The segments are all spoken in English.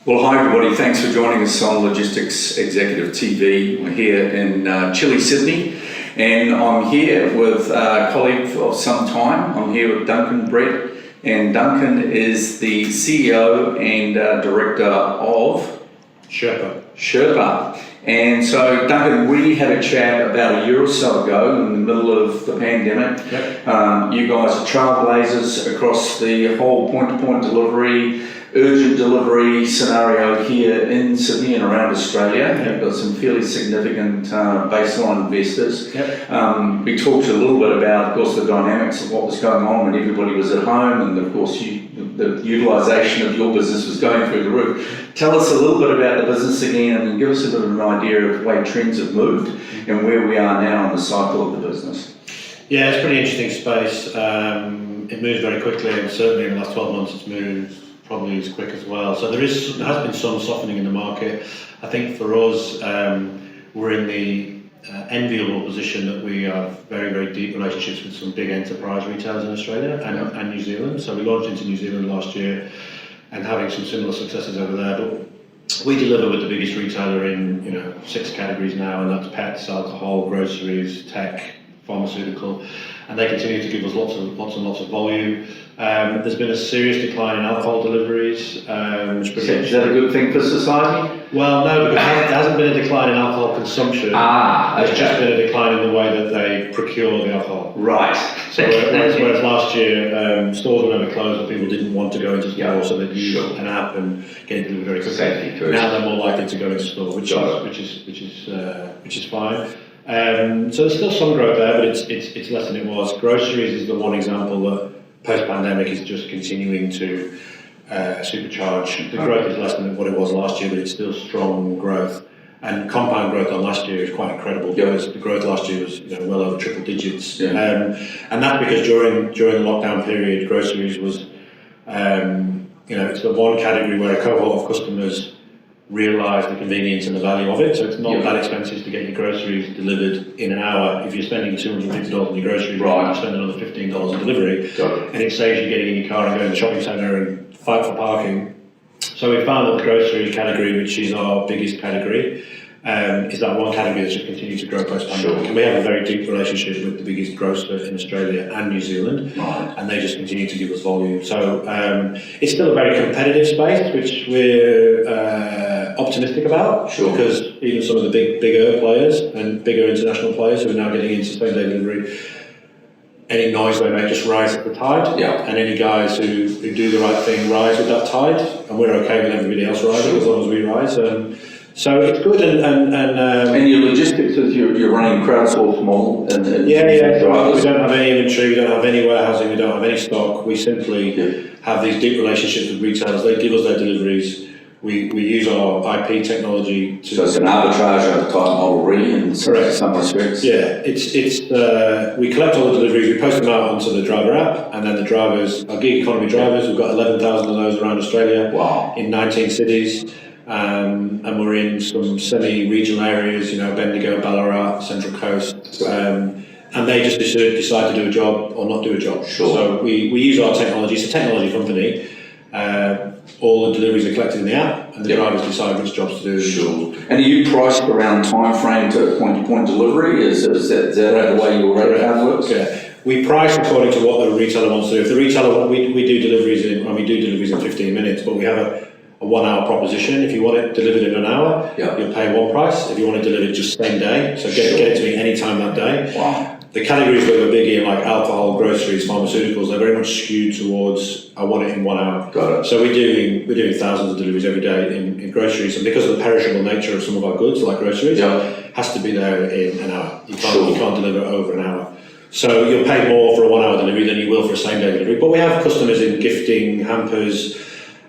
Well, hi everybody, thanks for joining us on Logistics Executive TV. We're here in chilly Sydney, and I'm here with a colleague of some time. I'm here with Duncan Brett, and Duncan is the CEO and Director of Sherpa. And so, Duncan, we had a chat about a year or so ago in the middle of the pandemic. Yep. You guys are trailblazers across the whole point-to-point delivery, urgent delivery scenario here in Sydney and around Australia. Yep. You've got some fairly significant baseline investors. Yep. We talked a little bit about, of course, the dynamics of what was going on when everybody was at home, and of course the utilisation of your business was going through the roof. Tell us a little bit about the business again and give us a bit of an idea of the way trends have moved and where we are now in the cycle of the business. Yeah, it's a pretty interesting space. It moves very quickly, and certainly in the last 12 months it's moved probably as quick as well. So there has been some softening in the market. I think for us, we're in the enviable position that we have very, very deep relationships with some big enterprise retailers in Australia and New Zealand. So we launched into New Zealand last year and having some similar successes over there. But we deliver with the biggest retailer in 6 categories now, and that's pets, alcohol, groceries, tech, pharmaceutical, and they continue to give us lots and lots of volume. There's been a serious decline in alcohol deliveries. Is that a good thing for society? Well, no, because there hasn't been a decline in alcohol consumption. There's just been a decline in the way that they procure the alcohol. Right. So whereas last year stores were never closed, but people didn't want to go into store, so they'd use an app and get it delivered very quickly. Now they're more likely to go into store, which is fine. So there's still some growth there, but it's less than it was. Groceries is the one example that post-pandemic is just continuing to supercharge. The growth is less than what it was last year, but it's still strong growth. And compound growth on last year is quite incredible, because the growth last year was well over triple digits. And that's because during the lockdown period, groceries was it's the one category where a cohort of customers realise the convenience and the value of it. So it's not that expensive to get your groceries delivered in an hour. If you're spending $250 on your groceries, you spend another $15 on delivery, and it saves you getting in your car and going to the shopping centre and fight for parking. So we found that the grocery category, which is our biggest category, is that one category that's just continued to grow post-pandemic. And we have a very deep relationship with the biggest grocer in Australia and New Zealand, and they just continue to give us volume. So it's still a very competitive space, which we're optimistic about, because even some of the bigger players and bigger international players who are now getting into same-day delivery, any noise they make just rise at the tide, and any guys who do the right thing rise with that tide, and we're okay with everybody else rising as long as we rise. So it's good, and your logistics is you're running a crowdsourced model. So we don't have any inventory, we don't have any warehousing, we don't have any stock. We simply have these deep relationships with retailers. They give us their deliveries. We use our IP technology to. So it's an arbitrage over type model, really, in some respects. Yeah, it's we collect all the deliveries, we post them out onto the driver app, and then the drivers, our gig economy drivers, we've got 11,000 of those around Australia. Wow. In 19 cities. And we're in some semi-regional areas, Bendigo, Ballarat, Central Coast, and they just decide to do a job or not do a job. So we use our technology. It's a technology company. All the deliveries are collected in the app, and the drivers decide which jobs to do. And are you priced around time frame to point-to-point delivery? Is that the way your rate card works? Yeah. We price according to what the retailer wants to do. If the retailer, we do deliveries in 15 minutes, but we have a 1 hour proposition. If you want it delivered in an hour, you'll pay one price. If you want it delivered just same day, so get it to me any time that day. Wow. The categories that we're big in, like alcohol, groceries, pharmaceuticals, they're very much skewed towards I want it in 1 hour. Got it. So we're doing thousands of deliveries every day in groceries, and because of the perishable nature of some of our goods, like groceries, has to be there in an hour. You can't deliver over an hour. So you'll pay more for a 1 hour delivery than you will for a same day delivery. But we have customers in gifting, hampers,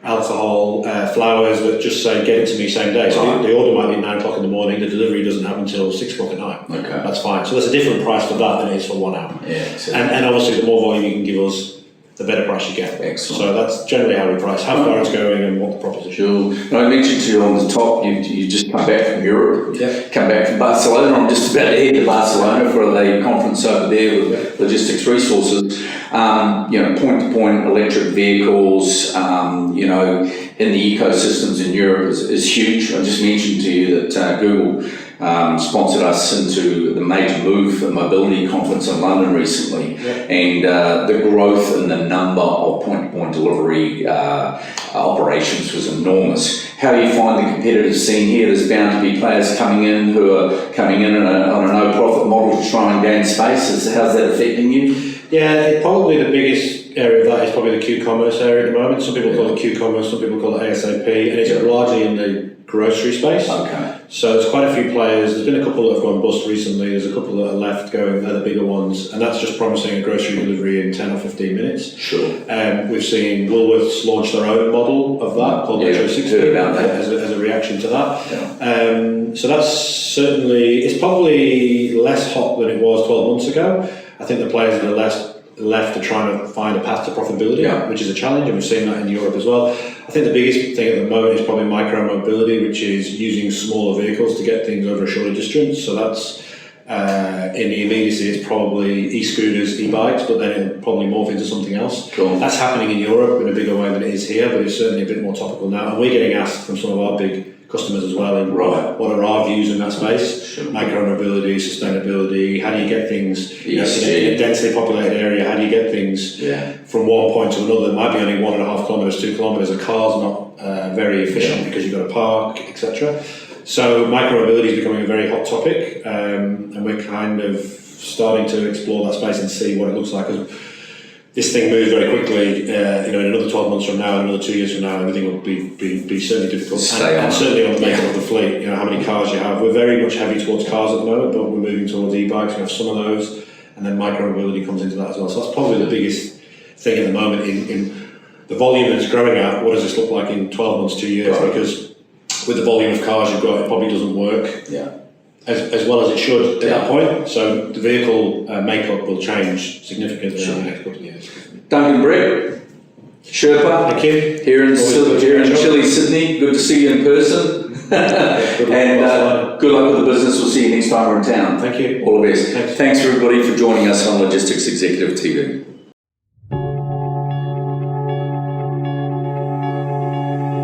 alcohol, flowers that just say get it to me same day. So the order might be 9 o'clock in the morning, the delivery doesn't happen until 6 o'clock at night. Okay. That's fine. So there's a different price for that than it is for 1 hour. Yeah, and obviously the more volume you can give us, the better price you get. Excellent. So that's generally how we price, how far it's going and what the proposition. Sure. I mentioned to you on the top, you just come back from Europe, come back from Barcelona. I'm just about to head to Barcelona for the conference over there with Logistics Resources. Point-to-point electric vehicles, in the ecosystems in Europe is huge. I just mentioned to you that Google sponsored us into the major move mobility conference in London recently, and the growth in the number of point-to-point delivery operations was enormous. How do you find the competitive scene here? There's bound to be players coming in who are coming in on a no-profit model to try and gain space. How's that affecting you? Yeah, probably the biggest area of that is probably the Q-commerce area at the moment. Some people call it Q-commerce, some people call it ASAP, and it's largely in the grocery space. Okay. So there's quite a few players. There's been a couple that have gone bust recently. There's a couple that are left going, they're the bigger ones, and that's just promising a grocery delivery in 10 or 15 minutes. Sure. We've seen Woolworths launch their own model of that called Metro 60 as a reaction to that. Yeah. So that's certainly, it's probably less hot than it was 12 months ago. I think the players that are left to try and find a path to profitability, which is a challenge, and we've seen that in Europe as well. I think the biggest thing at the moment is probably micro-mobility, which is using smaller vehicles to get things over a shorter distance. So that's, in the immediacy, it's probably e-scooters, e-bikes, but then it'll probably morph into something else. Cool. That's happening in Europe in a bigger way than it is here, but it's certainly a bit more topical now. And we're getting asked from some of our big customers as well, what are our views in that space? Sure. Micro-mobility, sustainability, how do you get things in a densely populated area, how do you get things from one point to another? It might be only 1.5 kilometres, 2 kilometres, a car's not very efficient because you've got to park, etc. So micro-mobility is becoming a very hot topic, and we're kind of starting to explore that space and see what it looks like. This thing moves very quickly. In another 12 months from now, another 2 years from now, everything will be certainly difficult. And certainly on the makeup of the fleet, how many cars you have. We're very much heavy towards cars at the moment, but we're moving towards e-bikes. We have some of those, and then micro-mobility comes into that as well. So that's probably the biggest thing at the moment in the volume that's growing at. What does this look like in 12 months, 2 years? Right. Because with the volume of cars you've got, it probably doesn't work. As well as it should at that point. So the vehicle makeup will change significantly in the next couple of years. Duncan Brett, Sherpa, thank you. Here in chilly Sydney. Good to see you in person. And good luck with the business. We'll see you next time we're in town. Thank you. All the best. Thanks. Thanks everybody for joining us on Logistics Executive TV.